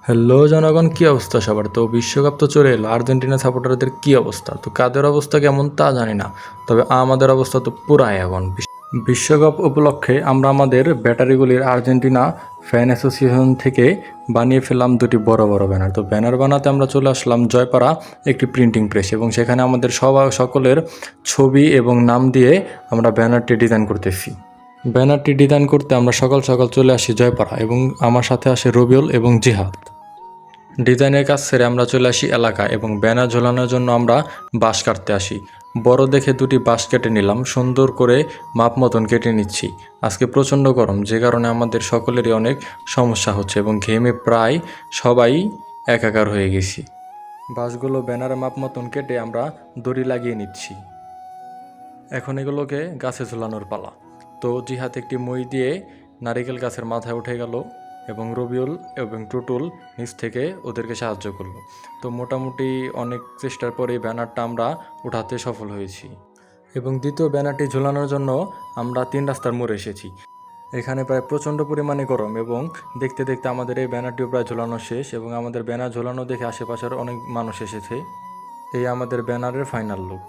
Hello জনগণ, কি অবস্থা সবার? তো বিশ্বকাপ তো চলে এলো, আর্জেন্টিনা সাপোর্টারদের কি অবস্থা? তো কাদের অবস্থা কেমন তা জানি না, তবে আমাদের অবস্থা তো পুরাই এখন। বিশ্বকাপ উপলক্ষে আমরা আমাদের ব্যাটারিগুলির আর্জেন্টিনা ফ্যান অ্যাসোসিয়েশন থেকে বানিয়ে ফেললাম দুটি বড় বড় ব্যানার। তো ব্যানার বানাতে আমরা চলে আসলাম জয়পাড়া একটি প্রিন্টিং প্রেস, এবং সেখানে আমাদের সকলের ছবি এবং নাম দিয়ে আমরা ব্যানারটি ডিজাইন করতেছি। ব্যানারটি ডিজাইন করতে আমরা সকাল সকাল চলে আসি জয়পাড়া, এবং আমার সাথে আসে রবিউল এবং জিহাদ। ডিজাইনের কাজ সেরে আমরা চলে আসি এলাকায়, এবং ব্যানার ঝোলানোর জন্য আমরা বাঁশ কাটতে আসি। বড় দেখে দুটি বাঁশ কেটে নিলাম, সুন্দর করে মাপ মতন কেটে নিচ্ছি। আজকে প্রচণ্ড গরম, যে কারণে আমাদের সকলেরই অনেক সমস্যা হচ্ছে, এবং ঘেমে প্রায় সবাই একাকার হয়ে গেছি। বাঁশগুলো ব্যানারের মাপ মতন কেটে আমরা দড়ি লাগিয়ে নিচ্ছি। এখন এগুলোকে গাছে ঝোলানোর পালা। তো জিহাদ একটি মই দিয়ে নারিকেল গাছের মাথায় উঠে গেল, এবং রবিউল এবং টুটুল নিচ থেকে ওদেরকে সাহায্য করলো। তো মোটামুটি অনেক চেষ্টার পরে ব্যানারটা আমরা উঠাতে সফল হয়েছি, এবং দ্বিতীয় ব্যানারটি ঝোলানোর জন্য আমরা 3 রাস্তার মোড়ে এসেছি। এখানে প্রায় প্রচণ্ড পরিমাণে গরম, এবং দেখতে দেখতে আমাদের এই ব্যানারটিও প্রায় ঝোলানো শেষ, এবং আমাদের ব্যানার ঝোলানো দেখে আশেপাশের অনেক মানুষ এসেছে। এই আমাদের ব্যানারের ফাইনাল লুক।